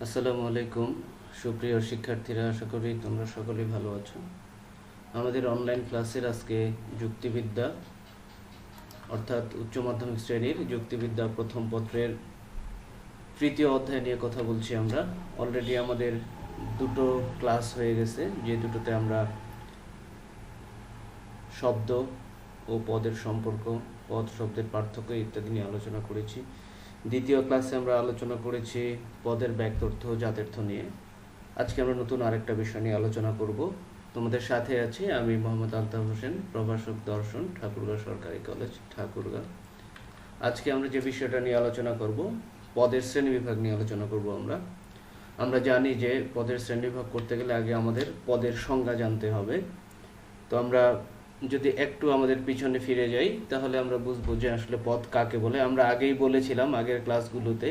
আসসালামু আলাইকুম সুপ্রিয় শিক্ষার্থীরা, আশা করি তোমরা সকলেই ভালো আছো। আমাদের অনলাইন ক্লাসের আজকে যুক্তিবিদ্যা অর্থাৎ উচ্চ মাধ্যমিক শ্রেণীর যুক্তিবিদ্যা প্রথম পত্রের তৃতীয় অধ্যায় নিয়ে কথা বলছি। আমরা অলরেডি আমাদের দুটো ক্লাস হয়ে গেছে, যে দুটোতে আমরা শব্দ ও পদের সম্পর্ক, পদ শব্দের পার্থক্য ইত্যাদি নিয়ে আলোচনা করেছি। দ্বিতীয় ক্লাসে আমরা আলোচনা করেছি পদের ব্যক্তার্থ ও জাত্যর্থ নিয়ে। আজকে আমরা নতুন আরেকটা বিষয় নিয়ে আলোচনা করব। তোমাদের সাথে আছি আমি মোহাম্মদ আলতাফ হোসেন, প্রভাষক দর্শন, ঠাকুরগাঁও সরকারি কলেজ, ঠাকুরগাঁও। আজকে আমরা যে বিষয়টা নিয়ে আলোচনা করব, পদের শ্রেণীবিভাগ নিয়ে আলোচনা করব। আমরা জানি যে পদের শ্রেণীবিভাগ করতে গেলে আগে আমাদের পদের সংজ্ঞা জানতে হবে। তো আমরা যদি একটু আমাদের পিছনে ফিরে যাই, তাহলে আমরা বুঝবো যে আসলে পদ কাকে বলে। আমরা আগেই বলেছিলাম আগের ক্লাসগুলোতে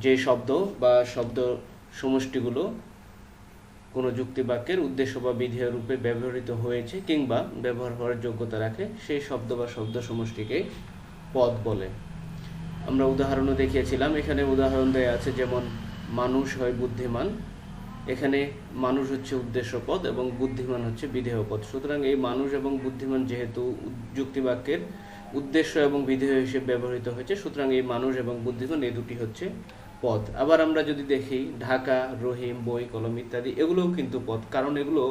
যে শব্দ বা শব্দ সমষ্টিগুলো কোনো যুক্তিবাক্যের উদ্দেশ্য বা বিধেয় রূপে ব্যবহৃত হয়েছে কিংবা ব্যবহার হওয়ার যোগ্যতা রাখে, সেই শব্দ বা শব্দ সমষ্টিকে পদ বলে। আমরা উদাহরণও দেখিয়েছিলাম। এখানে উদাহরণ দেয়া আছে, যেমন মানুষ হয় বুদ্ধিমান। এখানে মানুষ হচ্ছে উদ্দেশ্য পদ এবং বুদ্ধিমান হচ্ছে বিধেয় পদ। সুতরাং এই মানুষ এবং বুদ্ধিমান যেহেতু যুক্তিবাক্যের উদ্দেশ্য এবং বিধেয় হিসেবে ব্যবহৃত হয়েছে, সুতরাং এই মানুষ এবং বুদ্ধিমান এই দুটি হচ্ছে পদ। আবার আমরা যদি দেখি ঢাকা, রহিম, বই, কলম ইত্যাদি, এগুলোও কিন্তু পদ, কারণ এগুলো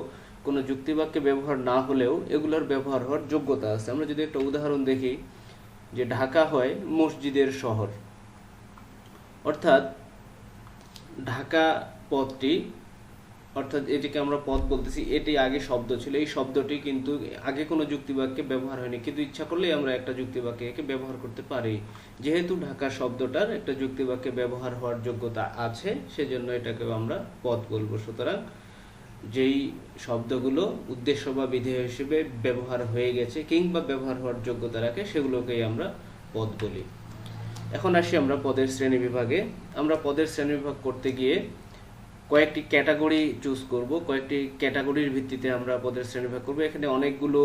কোনো যুক্তিবাক্যে ব্যবহার না হলেও এগুলোর ব্যবহার হওয়ার যোগ্যতা আছে। আমরা যদি একটা উদাহরণ দেখি, যে ঢাকা হয় মসজিদের শহর, অর্থাৎ ঢাকা পদটি, অর্থাৎ এটিকে আমরা পদ বলতেছি, এটি আগে শব্দ ছিল। এই শব্দটি কিন্তু আগে কোনো যুক্তিবাক্যে ব্যবহার হয়নি, কিন্তু ইচ্ছা করলেই আমরা একটা যুক্তিবাক্যে একে ব্যবহার করতে পারি। যেহেতু ঢাকা শব্দটার একটা যুক্তিবাক্যে ব্যবহার হওয়ার যোগ্যতা আছে, সেজন্য এটাকেও আমরা পদ বলবো। সুতরাং যেই শব্দগুলো উদ্দেশ্য বা বিধেয় হিসেবে ব্যবহার হয়ে গেছে কিংবা ব্যবহার হওয়ার যোগ্যতা রাখে, সেগুলোকেই আমরা পদ বলি। এখন আসি আমরা পদের শ্রেণী বিভাগে। আমরা পদের শ্রেণী বিভাগ করতে গিয়ে কয়েকটি ক্যাটাগরি চুজ করব। কয়েকটি ক্যাটাগরির ভিত্তিতে আমরা পদের শ্রেণীবিভাগ করব। এখানে অনেকগুলো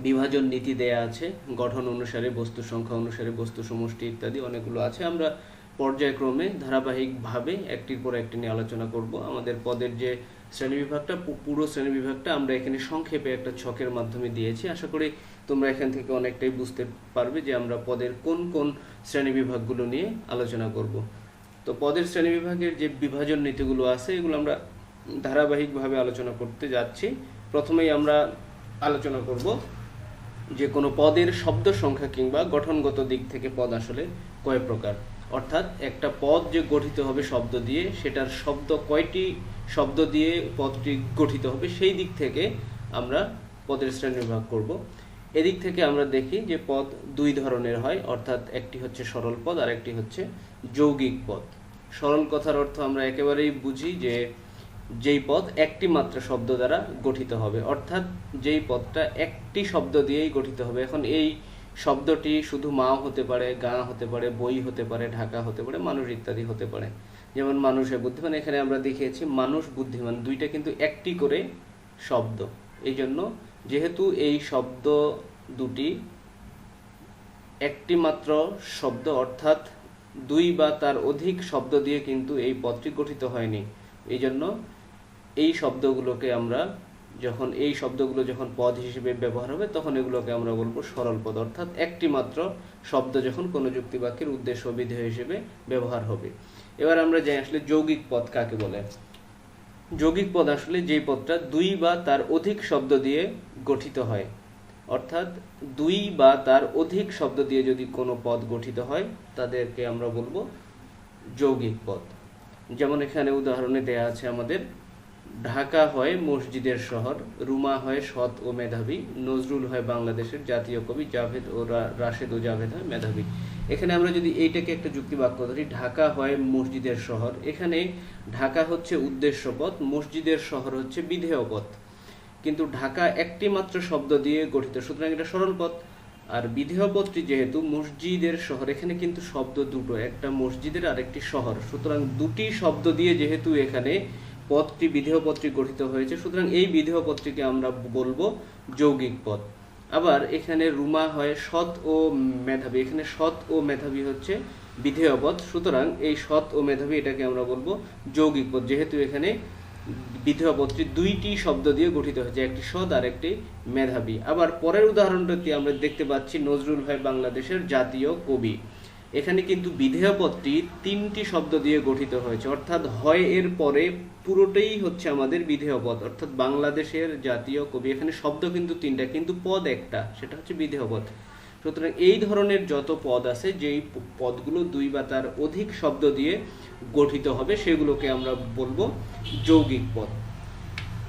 বিভাজন নীতি দেয়া আছে, গঠন অনুসারে, বস্তু সংখ্যা অনুসারে, বস্তু সমষ্টি ইত্যাদি অনেকগুলো আছে। আমরা পর্যায়ক্রমে ধারাবাহিকভাবে একটির পর একটি নিয়ে আলোচনা করব। আমাদের পদের যে শ্রেণীবিভাগটা, পুরো শ্রেণীবিভাগটা আমরা এখানে সংক্ষেপে একটা ছকের মাধ্যমে দিয়েছি। আশা করি তোমরা এখান থেকে অনেকটাই বুঝতে পারবে যে আমরা পদের কোন কোন শ্রেণীবিভাগগুলো নিয়ে আলোচনা করব। তো পদের শ্রেণীবিভাগের যে বিভাজন নীতিগুলো আছে, এগুলো আমরা ধারাবাহিকভাবে আলোচনা করতে যাচ্ছি। প্রথমেই আমরা আলোচনা করব যে কোনো পদের শব্দ সংখ্যা কিংবা গঠনগত দিক থেকে পদ আসলে কয় প্রকার। অর্থাৎ একটা পদ যে গঠিত হবে শব্দ দিয়ে, সেটার শব্দ কয়টি শব্দ দিয়ে পদটি গঠিত হবে, সেই দিক থেকে আমরা পদের শ্রেণীবিভাগ করব। এদিক থেকে আমরা দেখি যে পদ দুই ধরনের হয়, অর্থাৎ একটি হচ্ছে সরল পদ আর একটি হচ্ছে যৌগিক পদ। সরল কথার অর্থ আমরা একেবারেই বুঝি যে যেই পদ একটি মাত্র শব্দ দ্বারা গঠিত হবে, অর্থাৎ যেই পদটা একটি শব্দ দিয়েই গঠিত হবে। এখন এই শব্দটি শুধু মা হতে পারে, গা হতে পারে, বই হতে পারে, ঢাকা হতে পারে, মানুষ ইত্যাদি হতে পারে। যেমন মানুষে বুদ্ধিমান, এখানে আমরা দেখিয়েছি মানুষ বুদ্ধিমান, দুইটা কিন্তু একটি করে শব্দ। এই জন্য যেহেতু এই শব্দ দুটি একটি মাত্র শব্দ, অর্থাৎ দুই বা তার অধিক শব্দ দিয়ে কিন্তু এই পদটি গঠিত হয়নি, এই জন্য এই শব্দগুলোকে আমরা এই শব্দগুলো যখন পদ হিসেবে ব্যবহার হবে, তখন এগুলোকে আমরা বলবো সরল পদ। অর্থাৎ একটি মাত্র শব্দ যখন কোনো যুক্তিবাক্যের উদ্দেশ্য বিধেয় হিসেবে ব্যবহার হবে। এবার আমরা যাই আসলে যৌগিক পদ কাকে বলে। যৌগিক পদ আসলে যেই পদটা দুই বা তার অধিক শব্দ দিয়ে গঠিত হয়, অর্থাৎ দুই বা তার অধিক শব্দ দিয়ে যদি কোনো পদ গঠিত হয়, তাদেরকে আমরা বলবো যৌগিক পদ। যেমন এখানে উদাহরণে দেয়া আছে আমাদের, ঢাকা হয় মসজিদের শহর, রুমা হয় সৎ ও মেধাবী, নজরুল হয় বাংলাদেশের জাতীয় কবি, জাভেদ ও রাশেদ ও জাভেদ হয় মেধাবী। এখানে আমরা যদি এইটাকে একটা যুক্তিবাক্য ধরি, ঢাকা হয় মসজিদের শহর, এখানে ঢাকা হচ্ছে উদ্দেশ্য পদ, মসজিদের শহর হচ্ছে বিধেয় পদ। কিন্তু ঢাকা একটি মাত্র শব্দ দিয়ে গঠিত, সুতরাং এটা সরল পদ। আর বিধেয় পদটি যেহেতু মসজিদের শহর, এখানে কিন্তু শব্দ দুটো, একটা মসজিদের আর একটি শহর, সুতরাং দুটি শব্দ দিয়ে যেহেতু এখানে পদটি, বিধেয় পদটি গঠিত হয়েছে, সুতরাং এই বিধেয় পদটিকে আমরা বলবো যৌগিক পদ। আবার এখানে রুমা হয় সৎ ও মেধাবী, এখানে সৎ ও মেধাবী হচ্ছে বিধেয় পদ, সুতরাং এই সৎ ও মেধাবী এটাকে আমরা বলবো যৌগিক পদ, যেহেতু এখানে বিধেয় পদটি দুইটি শব্দ দিয়ে গঠিত হয়েছে, একটি সৎ আর একটি মেধাবী। আবার পরের উদাহরণটি আমরা দেখতে পাচ্ছি নজরুল ভাই বাংলাদেশের জাতীয় কবি। এখানে কিন্তু বিধেয় পদটি তিনটি শব্দ দিয়ে গঠিত হয়েছে, অর্থাৎ হয় এর পরে পুরোটাই হচ্ছে আমাদের বিধেয় পদ, অর্থাৎ বাংলাদেশের জাতীয় কবি। এখানে শব্দ কিন্তু তিনটা, কিন্তু পদ একটা, সেটা হচ্ছে বিধেয় পদ। সুতরাং এই ধরনের যত পদ আছে, যেই পদগুলো দুই বা তার অধিক শব্দ দিয়ে গঠিত হবে, সেগুলোকে আমরা বলবো যৌগিক পদ।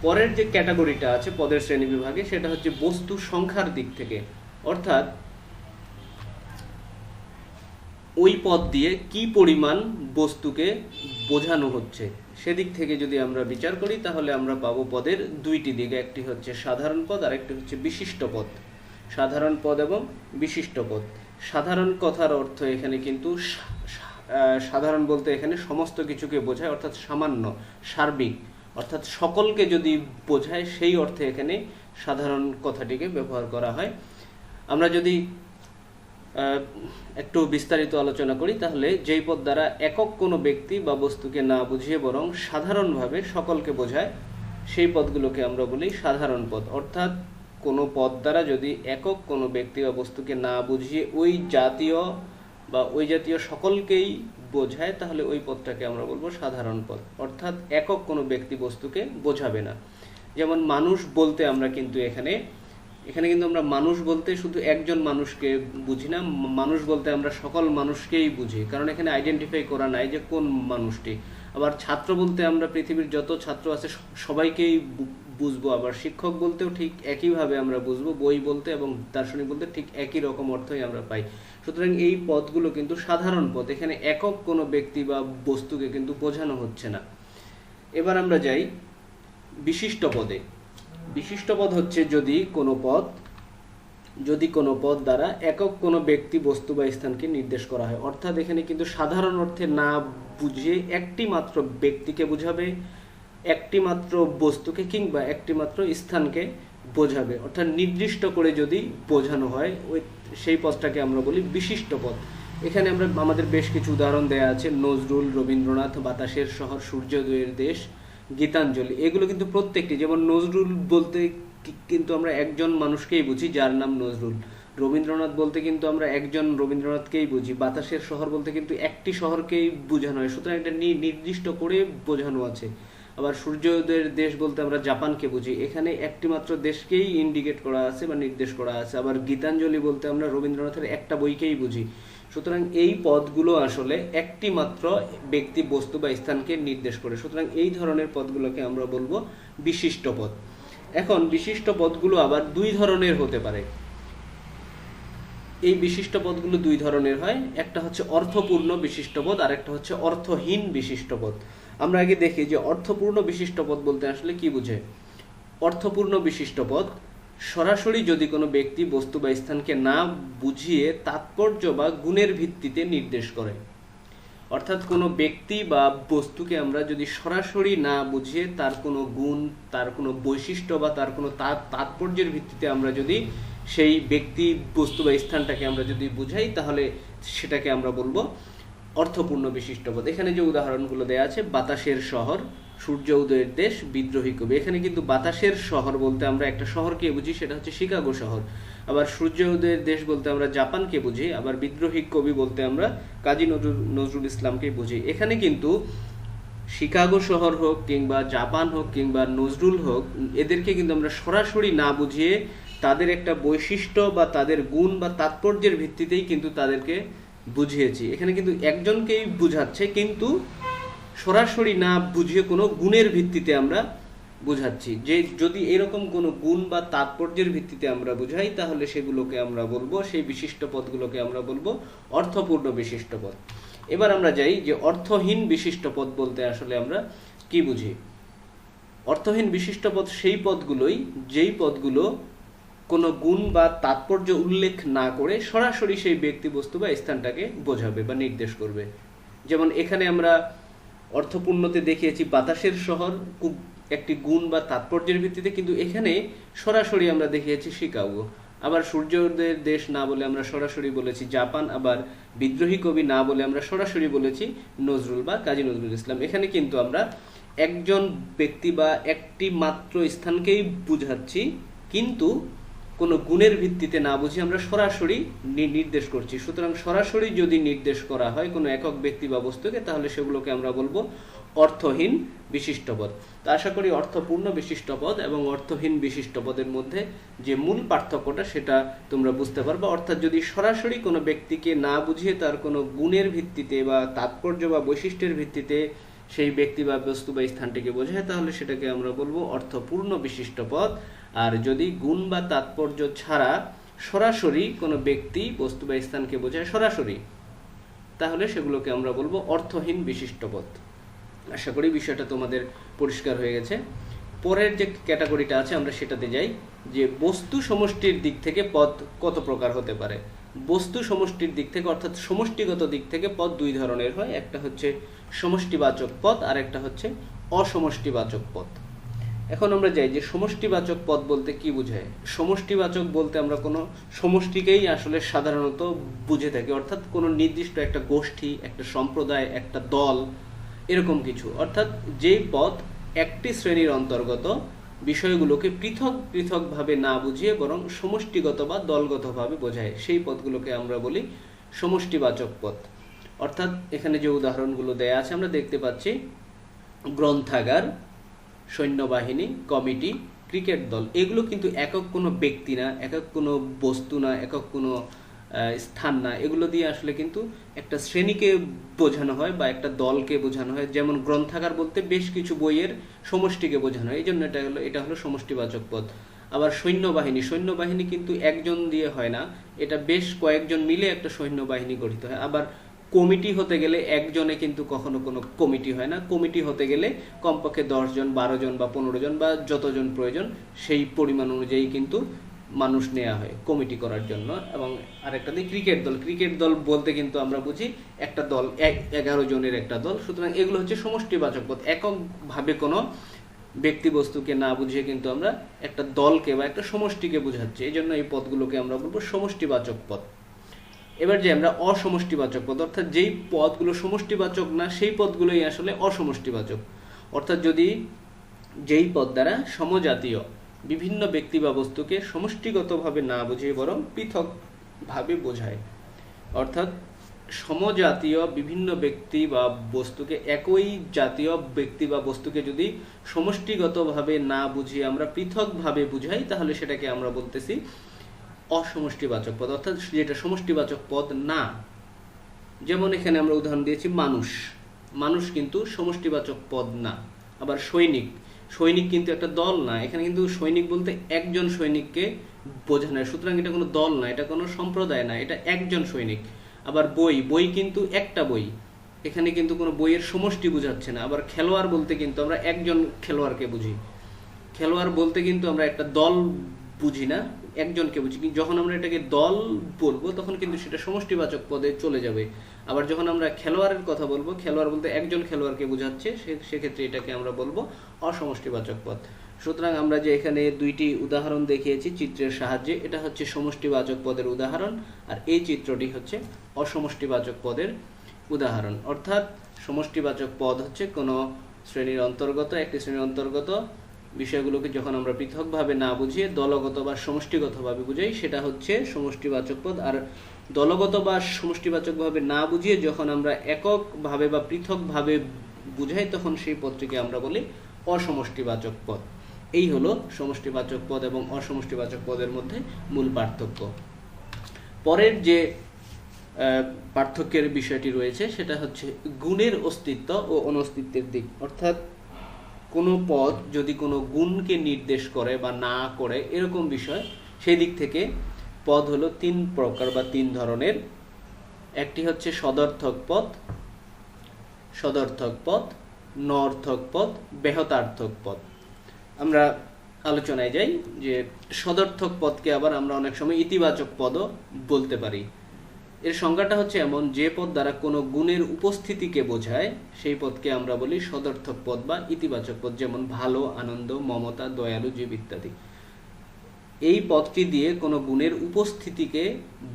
পরের যে ক্যাটাগরিটা আছে পদের শ্রেণী বিভাগে, সেটা হচ্ছে বস্তু সংখ্যার দিক থেকে, অর্থাৎ ওই পদ দিয়ে কি পরিমাণ বস্তুকে বোঝানো হচ্ছে সেদিক থেকে যদি আমরা বিচার করি, তাহলে আমরা পাবো পদের দুইটি দিক, একটি হচ্ছে সাধারণ পদ আর একটি হচ্ছে বিশিষ্ট পদ। সাধারণ পদ এবং বিশিষ্ট পদ। সাধারণ কথার অর্থ এখানে কিন্তু সাধারণ বলতে এখানে সমস্ত কিছুকে বোঝায়, অর্থাৎ সামান্য, সার্বিক, অর্থাৎ সকলকে যদি বোঝায় সেই অর্থে এখানে সাধারণ কথাটিকে ব্যবহার করা হয়। আমরা যদি একটু বিস্তারিত আলোচনা করি, তাহলে যেই পদ দ্বারা একক কোনো ব্যক্তি বা বস্তুকে না বুঝিয়ে বরং সাধারণভাবে সকলকে বোঝায়, সেই পদগুলোকে আমরা বলি সাধারণ পদ। অর্থাৎ কোনো পদ দ্বারা যদি একক কোনো ব্যক্তি বা বস্তুকে না বুঝিয়ে ওই জাতীয় সকলকেই বোঝায়, তাহলে ওই পদটাকে আমরা বলবো সাধারণ পদ, অর্থাৎ একক কোনো ব্যক্তি বস্তুকে বোঝাবে না। যেমন মানুষ বলতে আমরা কিন্তু এখানে কিন্তু আমরা মানুষ বলতে শুধু একজন মানুষকে বুঝি না, মানুষ বলতে আমরা সকল মানুষকেই বুঝি, কারণ এখানে আইডেন্টিফাই করা নাই যে কোন মানুষটি। আবার ছাত্র বলতে আমরা পৃথিবীর যত ছাত্র আছে সবাইকেই বুঝবো, আবার শিক্ষক বলতেও ঠিক একইভাবে আমরা বুঝবো, বই বলতে এবং দার্শনিক বলতে ঠিক একই রকম অর্থই আমরা পাই। সুতরাং এই পদগুলো কিন্তু সাধারণ পদ, এখানে একক কোনো ব্যক্তি বা বস্তুকে কিন্তু বোঝানো হচ্ছে না। এবার আমরা যাই বিশিষ্ট পদে। বিশিষ্ট পদ হচ্ছে যদি কোনো পদ দ্বারা একক কোনো ব্যক্তি, বস্তু বা স্থানকে নির্দেশ করা হয়, অর্থাৎ এখানে কিন্তু সাধারণ অর্থে না বুঝিয়ে একটি মাত্র ব্যক্তিকে বোঝাবে, একটি মাত্র বস্তুকে কিংবা একটি মাত্র স্থানকে বোঝাবে, অর্থাৎ নির্দিষ্ট করে যদি বোঝানো হয়, সেই পদটাকে আমরা বলি বিশিষ্ট পদ। এখানে আমাদের বেশ কিছু উদাহরণ দেয়া আছে, নজরুল, রবীন্দ্রনাথ, বাতাসের শহর, সূর্যোদয়ের দেশ, গীতাঞ্জলি। এগুলো কিন্তু প্রত্যেকটি, যেমন নজরুল বলতে কিন্তু আমরা একজন মানুষকেই বুঝি যার নাম নজরুল, রবীন্দ্রনাথ বলতে কিন্তু আমরা একজন রবীন্দ্রনাথকেই বুঝি, বাতাসের শহর বলতে কিন্তু একটি শহরকেই বোঝানো হয়, সুতরাং এটা নির্দিষ্ট করে বোঝানো আছে। আবার সূর্যোদয়ের দেশ বলতে আমরা জাপানকে বুঝি, এখানে একটি মাত্র দেশকেই ইন্ডিকেট করা আছে বা নির্দেশ করা আছে। আবার গীতাঞ্জলি বলতে আমরা রবীন্দ্রনাথের একটা বইকেই বুঝি। সুতরাং এই পদগুলো আসলে একটি মাত্র ব্যক্তি, বস্তু বা স্থানকে নির্দেশ করে, সুতরাং এই ধরনের পদগুলোকে আমরা বলবো বিশিষ্ট পদ। এখন বিশিষ্ট পদগুলো আবার দুই ধরনের হতে পারে। এই বিশিষ্ট পদগুলো দুই ধরনের হয়, একটা হচ্ছে অর্থপূর্ণ বিশিষ্ট পদ আর একটা হচ্ছে অর্থহীন বিশিষ্ট পদ। আমরা আগে দেখি যে অর্থপূর্ণ বিশিষ্ট পদ বলতে আসলে কি বোঝায়। অর্থপূর্ণ বিশিষ্ট পদ সরাসরি যদি কোনো ব্যক্তি, বস্তু বা স্থানকে না বুঝিয়ে তাৎপর্য বা গুণের ভিত্তিতে নির্দেশ করে, অর্থাৎ কোনো ব্যক্তি বা বস্তুকে আমরা যদি সরাসরি না বুঝিয়ে তার কোনো গুণ, তার কোনো বৈশিষ্ট্য বা তার কোনো তাৎপর্যের ভিত্তিতে আমরা যদি সেই ব্যক্তি, বস্তু বা স্থানটাকে আমরা যদি বুঝাই, তাহলে সেটাকে আমরা বলবো অর্থপূর্ণ বিশিষ্ট পদ। এখানে যে উদাহরণগুলো দেওয়া আছে, বাতাসের শহর, সূর্য উদয়ের দেশ, বিদ্রোহী কবি। এখানে কিন্তু বাতাসের শহর বলতে আমরা একটা শহরকে বুঝি, সেটা হচ্ছে শিকাগো শহর। আবার সূর্য উদয়ের দেশ বলতে আমরা জাপানকে বুঝি। আবার বিদ্রোহী কবি বলতে আমরা কাজী নজরুল ইসলামকে বুঝি। এখানে কিন্তু শিকাগো শহর হোক কিংবা জাপান হোক কিংবা নজরুল হোক, এদেরকে কিন্তু আমরা সরাসরি না বুঝিয়ে তাদের একটা বৈশিষ্ট্য বা তাদের গুণ বা তাৎপর্যের ভিত্তিতেই কিন্তু তাদেরকে বুঝিয়েছি। এখানে কিন্তু একজনকেই বুঝাচ্ছে, কিন্তু সরাসরি না বুঝিয়ে কোনো গুণের ভিত্তিতে আমরা বুঝাচ্ছি। যে যদি এরকম কোনো গুণ বা তাৎপর্যের ভিত্তিতে আমরা বুঝাই, তাহলে সেগুলোকে আমরা বলবো, সেই বিশিষ্ট পদগুলোকে আমরা বলবো অর্থপূর্ণ বিশিষ্ট পদ। এবার আমরা যাই যে অর্থহীন বিশিষ্ট পদ বলতে আসলে আমরা কি বুঝি। অর্থহীন বিশিষ্ট পদ সেই পদগুলোই যেই পদগুলো কোনো গুণ বা তাৎপর্য উল্লেখ না করে সরাসরি সেই ব্যক্তি, বস্তু বা স্থানটাকে বোঝাবে বা নির্দেশ করবে। যেমন এখানে আমরা অর্থপূর্ণতে দেখিয়েছি বাতাসের শহর, একটি গুণ বা তাৎপর্যের ভিত্তিতে, কিন্তু এখানে সরাসরি আমরা দেখিয়েছি শিকাগো। আবার সূর্যোদয়ের দেশ না বলে আমরা সরাসরি বলেছি জাপান, আবার বিদ্রোহী কবি না বলে আমরা সরাসরি বলেছি নজরুল বা কাজী নজরুল ইসলাম। এখানে কিন্তু আমরা একজন ব্যক্তি বা একটি মাত্র স্থানকেই বুঝাচ্ছি, কিন্তু কোনো গুণের ভিত্তিতে না বুঝে আমরা সরাসরি নির্দেশ করছি। সুতরাং সরাসরি যদি নির্দেশ করা হয় কোনো একক ব্যক্তি বা বস্তুকে, তাহলে সেগুলোকে আমরা বলবো অর্থহীন বিশিষ্ট পদ। তো আশা করি অর্থপূর্ণ বিশিষ্ট পদ এবং অর্থহীন বিশিষ্ট পদের মধ্যে যে মূল পার্থক্যটা সেটা তোমরা বুঝতে পারবে। অর্থাৎ যদি সরাসরি কোনো ব্যক্তিকে না বুঝিয়ে তার কোনো গুণের ভিত্তিতে বা তাৎপর্য বা বৈশিষ্ট্যের ভিত্তিতে সেই ব্যক্তি বা বস্তু বা স্থানটিকে বোঝায়, তাহলে সেটাকে আমরা বলবো অর্থপূর্ণ বিশিষ্ট পদ। আর যদি গুণ বা তাৎপর্য ছাড়া সরাসরি কোনো ব্যক্তি বস্তু বা স্থানকে বোঝায় সরাসরি, তাহলে সেগুলোকে আমরা বলবো অর্থহীন বিশিষ্ট পদ। আশা করি বিষয়টা তোমাদের পরিষ্কার হয়ে গেছে। পরের যে ক্যাটাগরিটা আছে আমরা সেটাতে যাই, যে বস্তু সমষ্টির দিক থেকে পদ কত প্রকার হতে পারে। বস্তু সমষ্টির দিক থেকে অর্থাৎ সমষ্টিগত দিক থেকে পদ দুই ধরনের হয়, একটা হচ্ছে সমষ্টিবাচক পদ আর একটা হচ্ছে অসমষ্টিবাচক পদ। এখন আমরা যাই যে সমষ্টিবাচক পদ বলতে কি বোঝায়। সমষ্টিবাচক বলতে আমরা কোনো সমষ্টিকেই আসলে সাধারণত বুঝে থাকি, অর্থাৎ কোনো নির্দিষ্ট একটা গোষ্ঠী, একটা সম্প্রদায়, একটা দল, এরকম কিছু। অর্থাৎ যেই পদ একটি শ্রেণীর অন্তর্গত বিষয়গুলোকে পৃথক পৃথকভাবে না বুঝিয়ে বরং সমষ্টিগত বা দলগতভাবে বোঝায়, সেই পদগুলোকে আমরা বলি সমষ্টিবাচক পদ। অর্থাৎ এখানে যে উদাহরণগুলো দেয়া আছে আমরা দেখতে পাচ্ছি গ্রন্থাগার, সৈন্যবাহিনী, কমিটি, ক্রিকেট দল। এগুলো কিন্তু একক কোনো ব্যক্তি না, একক কোনো বস্তু না, একক কোনো স্থান না। এগুলো দিয়ে আসলে কিন্তু একটা শ্রেণীকে বোঝানো হয় বা একটা দলকে বোঝানো হয়। যেমন গ্রন্থাগার বলতে বেশ কিছু বইয়ের সমষ্টিকে বোঝানো হয়, এই জন্য এটা হলো সমষ্টিবাচক পদ। আবার সৈন্যবাহিনী, সৈন্যবাহিনী কিন্তু একজন দিয়ে হয় না, এটা বেশ কয়েকজন মিলে একটা সৈন্যবাহিনী গঠিত হয়। আবার কমিটি হতে গেলে একজনে কিন্তু কখনো কোনো কমিটি হয় না, কমিটি হতে গেলে কমপক্ষে 10 জন, 12 জন বা 15 জন বা যতজন প্রয়োজন সেই পরিমাণ অনুযায়ী কিন্তু মানুষ নেওয়া হয় কমিটি করার জন্য। এবং আরেকটা দিক ক্রিকেট দল, ক্রিকেট দল বলতে কিন্তু আমরা বুঝি একটা দল, 11 জনের একটা দল। সুতরাং এগুলো হচ্ছে সমষ্টিবাচক পদ, এককভাবে কোনো ব্যক্তি বস্তুকে না বুঝিয়ে কিন্তু আমরা একটা দলকে বা একটা সমষ্টিকে বোঝাচ্ছি, এই জন্য এই পদগুলোকে আমরা বলবো সমষ্টিবাচক পদ। এবার যে আমরা অসমষ্টিবাচক পদ, অর্থাৎ যেই পদগুলো সমষ্টিবাচক না সেই পদগুলোই আসলে অসমষ্টিবাচক। অর্থাৎ যদি যেই পদ দ্বারা সমজাতীয় বিভিন্ন ব্যক্তি বা বস্তুকে সমষ্টিগতভাবে না বুঝিয়ে বরং পৃথকভাবে বোঝায়। অর্থাৎ সমজাতীয় বিভিন্ন ব্যক্তি বা বস্তুকে, একই জাতীয় ব্যক্তি বা বস্তুকে যদি সমষ্টিগতভাবে না বুঝিয়ে আমরা পৃথকভাবে বুঝাই, তাহলে সেটাকে আমরা বলতেছি অসমষ্টিবাচক পদ, অর্থাৎ যেটা সমষ্টিবাচক পদ না। যেমন এখানে আমরা উদাহরণ দিয়েছি মানুষ, মানুষ কিন্তু সমষ্টিবাচক পদ না। আবার সৈনিক, সৈনিক কিন্তু একটা দল না, এখানে কিন্তু সৈনিক বলতে একজন সৈনিককে বোঝানো হয়, সুতরাং এটা কোনো দল না, এটা কোনো সম্প্রদায় না, এটা একজন সৈনিক। আবার বই, বই কিন্তু একটা বই, এখানে কিন্তু কোনো বইয়ের সমষ্টি বোঝাচ্ছে না। আবার খেলোয়াড় বলতে কিন্তু আমরা একজন খেলোয়াড়কে বুঝি, খেলোয়াড় বলতে কিন্তু আমরা একটা দল বুঝি না, একজনকে বুঝি। যখন আমরা এটাকে দল বলবো তখন কিন্তু সেটা সমষ্টিবাচক পদে চলে যাবে। আবার যখন আমরা খেলোয়াড়ের কথা বলবো, খেলোয়াড় বলতে একজন খেলোয়াড়কে বোঝাচ্ছে, সেক্ষেত্রে এটাকে আমরা বলবো অসমষ্টিবাচক পদ। সুতরাং আমরা যে এখানে দুইটি উদাহরণ দেখিয়েছি চিত্রের সাহায্যে, এটা হচ্ছে সমষ্টিবাচক পদের উদাহরণ, আর এই চিত্রটি হচ্ছে অসমষ্টিবাচক পদের উদাহরণ। অর্থাৎ সমষ্টিবাচক পদ হচ্ছে কোনো শ্রেণীর অন্তর্গত, একটি শ্রেণীর অন্তর্গত বিষয়গুলোকে যখন আমরা পৃথকভাবে না বুঝিয়ে দলগত বা সমষ্টিগতভাবে বুঝাই, সেটা হচ্ছে সমষ্টিবাচক পদ। আর দলগত বা সমষ্টিবাচকভাবে না বুঝিয়ে যখন আমরা এককভাবে বা পৃথকভাবে বুঝাই, তখন সেই পদটিকে আমরা বলি অসমষ্টিবাচক পদ। এই হলো সমষ্টিবাচক পদ এবং অসমষ্টিবাচক পদের মধ্যে মূল পার্থক্য। পরের যে পার্থক্যের বিষয়টি রয়েছে সেটা হচ্ছে গুণের অস্তিত্ব ও অনস্তিত্বের দিক। অর্থাৎ কোনো পদ যদি কোনো গুণকে নির্দেশ করে বা না করে এরকম বিষয়, সেই দিক থেকে পদ হলো 3 প্রকার বা 3 ধরনের। একটি হচ্ছে সদর্থক পদ, সদর্থক পদ, নঅর্থক পদ, ব্যাহতার্থক পদ। আমরা আলোচনায় যাই যে সদর্থক পদকে আবার আমরা অনেক সময় ইতিবাচক পদও বলতে পারি। এর সংজ্ঞাটা হচ্ছে এমন, যে পদ দ্বারা কোনো গুণের উপস্থিতিকে বোঝায় সেই পদকে আমরা বলি সদর্থক পদ বা ইতিবাচক পদ। যেমন ভালো, আনন্দ, মমতা, দয়ালু, জীব ইত্যাদি। এই পদটি দিয়ে কোনো গুণের উপস্থিতিকে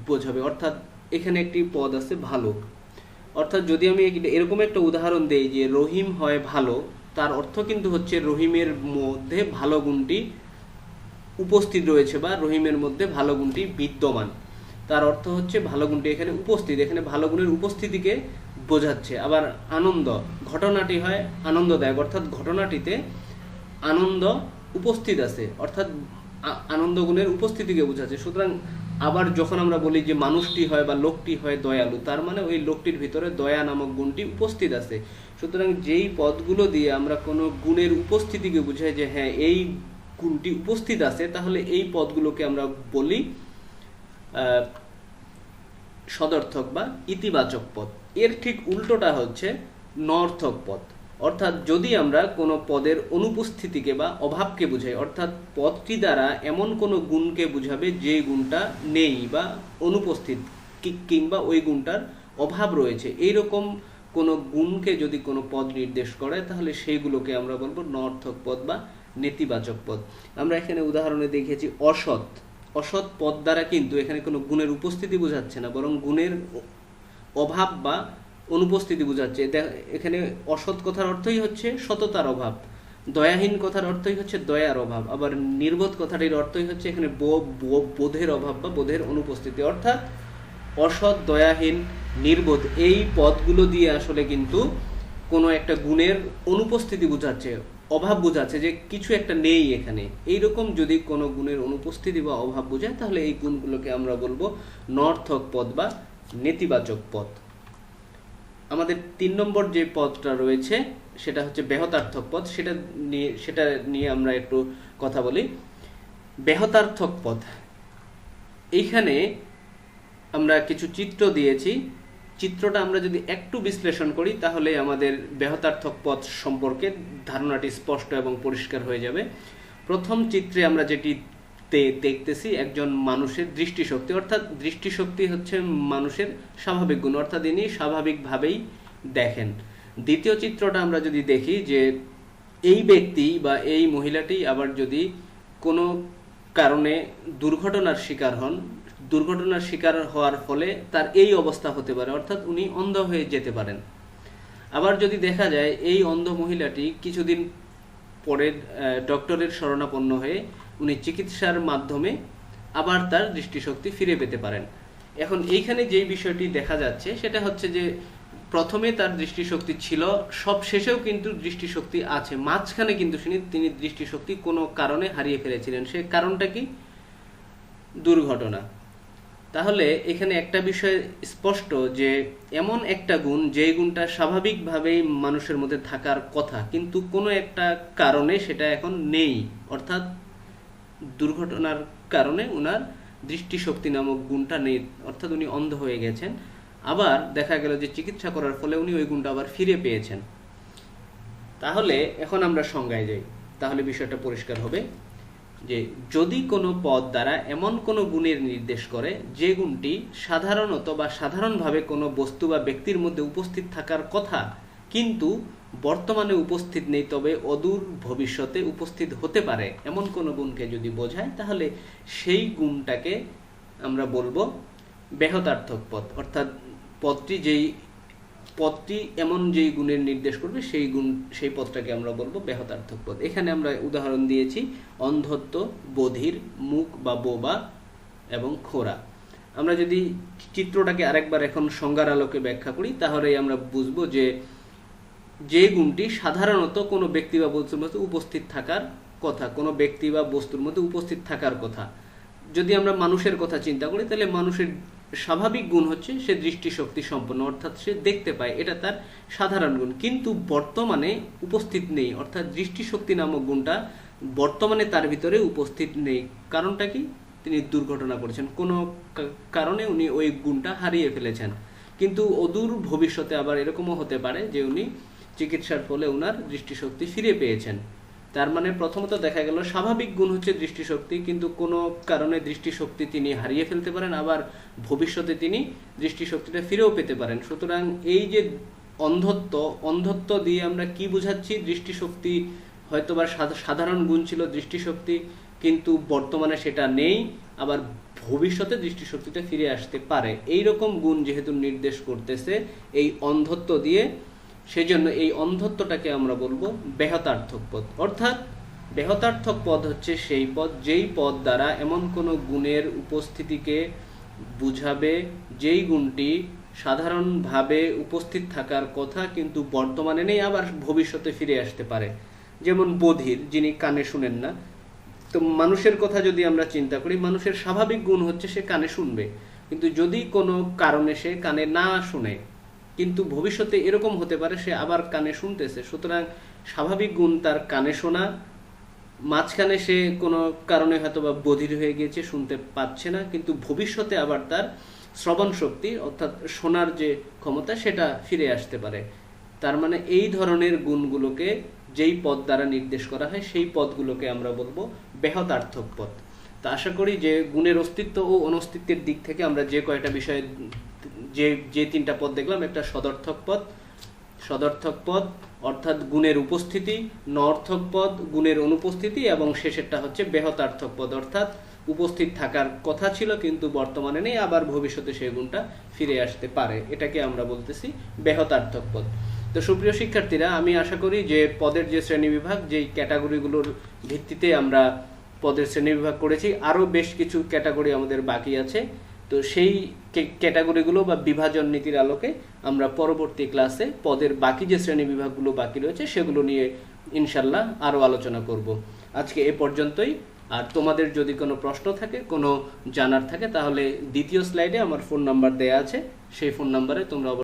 বোঝাবে। অর্থাৎ এখানে একটি পদ আছে ভালো, অর্থাৎ যদি আমি এরকম একটা উদাহরণ দেই যে রহিম হয় ভালো, তার অর্থ কিন্তু হচ্ছে রহিমের মধ্যে ভালো গুণটি উপস্থিত রয়েছে বা রহিমের মধ্যে ভালো গুণটি বিদ্যমান। তার অর্থ হচ্ছে ভালো গুণটি এখানে উপস্থিত, এখানে ভালো গুণের উপস্থিতিকে বোঝাচ্ছে। আবার আনন্দ, ঘটনাটি হয় আনন্দদায়ক, অর্থাৎ ঘটনাটিতে আনন্দ উপস্থিত আছে, অর্থাৎ আনন্দ গুণের উপস্থিতিকে বোঝাচ্ছে। সুতরাং আবার যখন আমরা বলি যে মানুষটি হয় বা লোকটি হয় দয়ালু, তার মানে ওই লোকটির ভিতরে দয়া নামক গুণটি উপস্থিত আছে। সুতরাং যেই পদগুলো দিয়ে আমরা কোনো গুণের উপস্থিতিকে বুঝাই যে হ্যাঁ এই গুণটি উপস্থিত আছে, তাহলে এই পদগুলোকে আমরা বলি সদর্থক বা ইতিবাচক পদ। এর ঠিক উল্টোটা হচ্ছে নর্থক পদ। অর্থাৎ যদি আমরা কোনো পদের অনুপস্থিতিকে বা অভাবকে বুঝাই, অর্থাৎ পদটি দ্বারা এমন কোনো গুণকে বুঝাবে যে গুণটা নেই বা অনুপস্থিত, কিংবা ওই গুণটার অভাব রয়েছে, এইরকম কোনো গুণকে যদি কোনো পদ নির্দেশ করে, তাহলে সেইগুলোকে আমরা বলবো নর্থক পদ বা নেতিবাচক পদ। আমরা এখানে উদাহরণে দেখেছি অসৎ। অসৎ পদ দ্বারা কিন্তু এখানে কোনো গুণের উপস্থিতি বোঝাচ্ছে না, বরং গুণের অভাব বা অনুপস্থিতি বোঝাচ্ছে। এখানে অসৎ কথার অর্থই হচ্ছে সততার অভাব, দয়াহীন কথার অর্থই হচ্ছে দয়ার অভাব, আবার নির্বোধ কথাটির অর্থই হচ্ছে এখানে বোধের অভাব বা বোধের অনুপস্থিতি। অর্থাৎ অসৎ, দয়াহীন, নির্বোধ এই পদগুলো দিয়ে আসলে কিন্তু কোনো একটা গুণের অনুপস্থিতি বোঝাচ্ছে, অভাব বোঝাচ্ছে, যে কিছু একটা নেই এখানে। এইরকম যদি কোনো গুণের অনুপস্থিতি বা অভাব বোঝায়, তাহলে এই গুণগুলোকে আমরা বলবো নর্থক পদ বা নেতিবাচক পদ। আমাদের 3 নম্বর যে পদটা রয়েছে সেটা হচ্ছে ব্যাহতার্থক পদ। সেটা নিয়ে আমরা একটু কথা বলি। ব্যাহতার্থক পদ, এইখানে আমরা কিছু চিত্র দিয়েছি। চিত্রটা আমরা যদি একটু বিশ্লেষণ করি, তাহলে আমাদের ব্যাহতার্থক পদ সম্পর্কে ধারণাটি স্পষ্ট এবং পরিষ্কার হয়ে যাবে। প্রথম চিত্রে আমরা যেটি দেখতেছি একজন মানুষের দৃষ্টিশক্তি, অর্থাৎ দৃষ্টিশক্তি হচ্ছে মানুষের স্বাভাবিক গুণ, অর্থাৎ ইনি স্বাভাবিকভাবেই দেখেন। দ্বিতীয় চিত্রটা আমরা যদি দেখি যে এই ব্যক্তি বা এই মহিলাটি আবার যদি কোনো কারণে দুর্ঘটনার শিকার হন, দুর্ঘটনার শিকার হওয়ার ফলে তার এই অবস্থা হতে পারে, অর্থাৎ উনি অন্ধ হয়ে যেতে পারেন। আবার যদি দেখা যায় এই অন্ধ মহিলাটি কিছুদিন পরে ডক্টরের শরণাপন্ন হয়ে উনি চিকিৎসার মাধ্যমে আবার তার দৃষ্টিশক্তি ফিরে পেতে পারেন। এখন এইখানে যেই বিষয়টি দেখা যাচ্ছে সেটা হচ্ছে যে প্রথমে তার দৃষ্টিশক্তি ছিল, সব শেষেও কিন্তু দৃষ্টিশক্তি আছে, মাঝখানে কিন্তু তিনি দৃষ্টিশক্তি কোনো কারণে হারিয়ে ফেলেছিলেন। সে কারণটা কি? দুর্ঘটনা। তাহলে এখানে একটা বিষয় স্পষ্ট যে এমন একটা গুণ, যে গুণটা স্বাভাবিকভাবেই মানুষের মধ্যে থাকার কথা, কিন্তু কোনো একটা কারণে সেটা এখন নেই, অর্থাৎ দুর্ঘটনার কারণে উনার দৃষ্টিশক্তি নামক গুণটা নেই, অর্থাৎ উনি অন্ধ হয়ে গেছেন। আবার দেখা গেল যে চিকিৎসা করার ফলে উনি ওই গুণটা আবার ফিরে পেয়েছেন। তাহলে এখন আমরা সংজ্ঞায় যাই, তাহলে বিষয়টা পরিষ্কার হবে যে যদি কোনো পদ দ্বারা এমন কোনো গুণের নির্দেশ করে যে গুণটি সাধারণত বা সাধারণভাবে কোনো বস্তু বা ব্যক্তির মধ্যে উপস্থিত থাকার কথা, কিন্তু বর্তমানে উপস্থিত নেই, তবে অদূর ভবিষ্যতে উপস্থিত হতে পারে, এমন কোনো গুণকে যদি বোঝায়, তাহলে সেই গুণটাকে আমরা বলবো ব্যাহতার্থক পদ। অর্থাৎ পদটি এমন যেই গুণের নির্দেশ করবে সেই পদটাকে আমরা বলবো ব্যাহতার্থক পদ। এখানে আমরা উদাহরণ দিয়েছি অন্ধত্ব, বধির, মুখ বা বোবা এবং খোরা। আমরা যদি চিত্রটাকে আরেকবার এখন সংজ্ঞার আলোকে ব্যাখ্যা করি, তাহলে আমরা বুঝবো যে গুণটি সাধারণত কোনো ব্যক্তি বা বস্তুর মধ্যে উপস্থিত থাকার কথা, কোনো ব্যক্তি বা বস্তুর মধ্যে উপস্থিত থাকার কথা। যদি আমরা মানুষের কথা চিন্তা করি, তাহলে মানুষের স্বাভাবিক গুণ হচ্ছে সে দৃষ্টিশক্তি সম্পন্ন, অর্থাৎ সে দেখতে পায়, এটা তার সাধারণ গুণ, কিন্তু বর্তমানে উপস্থিত নেই, অর্থাৎ দৃষ্টিশক্তি নামক গুণটা বর্তমানে তার ভিতরে উপস্থিত নেই। কারণটা কি? তিনি দুর্ঘটনা করেছেন, কোনো কারণে উনি ওই গুণটা হারিয়ে ফেলেছেন। কিন্তু অদূর ভবিষ্যতে আবার এরকমও হতে পারে যে উনি চিকিৎসার ফলে উনার দৃষ্টিশক্তি ফিরে পেয়েছেন। তার মানে প্রথমত দেখা গেল স্বাভাবিক গুণ হচ্ছে দৃষ্টিশক্তি, কিন্তু কোনো কারণে দৃষ্টিশক্তি তিনি হারিয়ে ফেলতে পারেন, আবার ভবিষ্যতে তিনি দৃষ্টিশক্তিটা ফিরেও পেতে পারেন। সুতরাং এই যে অন্ধত্ব দিয়ে আমরা কি বোঝাচ্ছি? দৃষ্টিশক্তি হয়তোবা সাধারণ গুণ ছিল দৃষ্টিশক্তি, কিন্তু বর্তমানে সেটা নেই, আবার ভবিষ্যতে দৃষ্টিশক্তিতে ফিরে আসতে পারে, এই রকম গুণ যেহেতু নির্দেশ করতেছে এই অন্ধত্ব দিয়ে, সেজন্য এই অন্ধত্বটাকে আমরা বলবো ব্যাহতার্থক পদ। অর্থাৎ ব্যাহতার্থক পদ হচ্ছে সেই পদ যেই পদ দ্বারা এমন কোনো গুণের উপস্থিতিকে বুঝাবে যেই গুণটি সাধারণভাবে উপস্থিত থাকার কথা কিন্তু বর্তমানে নেই, আবার ভবিষ্যতে ফিরে আসতে পারে। যেমন বধির, যিনি কানে শুনেন না। তো মানুষের কথা যদি আমরা চিন্তা করি, মানুষের স্বাভাবিক গুণ হচ্ছে সে কানে শুনবে, কিন্তু যদি কোনো কারণে সে কানে না শুনে, কিন্তু ভবিষ্যতে এরকম হতে পারে সে আবার কানে শুনতেছে, সুতরাং স্বাভাবিক গুণ তার কানে শোনা, মাঝখানে সে কোনো কারণে হয়তো বা বধির হয়ে গিয়েছে, শুনতে পাচ্ছে না, কিন্তু ভবিষ্যতে আবার তার শ্রবণ শক্তি অর্থাৎ শোনার যে ক্ষমতা সেটা ফিরে আসতে পারে। তার মানে এই ধরনের গুণগুলোকে যেই পদ দ্বারা নির্দেশ করা হয় সেই পদগুলোকে আমরা বলবো ব্যাহতার্থক পদ। তা আশা করি যে গুণের অস্তিত্ব ও অনস্তিত্বের দিক থেকে আমরা যে কয়টা বিষয়ে যে তিনটা পদ দেখলাম, একটা সদর্থক পদ অর্থাৎ গুণের উপস্থিতি, নঅর্থক পদ গুণের অনুপস্থিতি, এবং শেষেরটা হচ্ছে ব্যাহতার্থক পদ অর্থাৎ উপস্থিত থাকার কথা ছিল কিন্তু বর্তমানে নেই, আবার ভবিষ্যতে সেই গুণটা ফিরে আসতে পারে, এটাকে আমরা বলতেছি ব্যাহতার্থক পদ। তো সুপ্রিয় শিক্ষার্থীরা, আমি আশা করি যে পদের যে শ্রেণীবিভাগ, যেই ক্যাটাগরিগুলোর ভিত্তিতে আমরা পদের শ্রেণীবিভাগ করেছি, আরও বেশ কিছু ক্যাটাগরি আমাদের বাকি আছে। তো সেই ক্যাটাগরিগুলো বা বিভাজন নীতির আলোকে আমরা পরবর্তী ক্লাসে পদের বাকি যে শ্রেণীবিভাগগুলো বাকি রয়েছে সেগুলো নিয়ে ইনশাল্লাহ আরও আলোচনা করব। আজকে এ পর্যন্তই। আর তোমাদের যদি কোনো প্রশ্ন থাকে, কোনো জানার থাকে, তাহলে দ্বিতীয় স্লাইডে আমার ফোন নাম্বার দেয়া আছে, সেই ফোন নাম্বারে তোমরা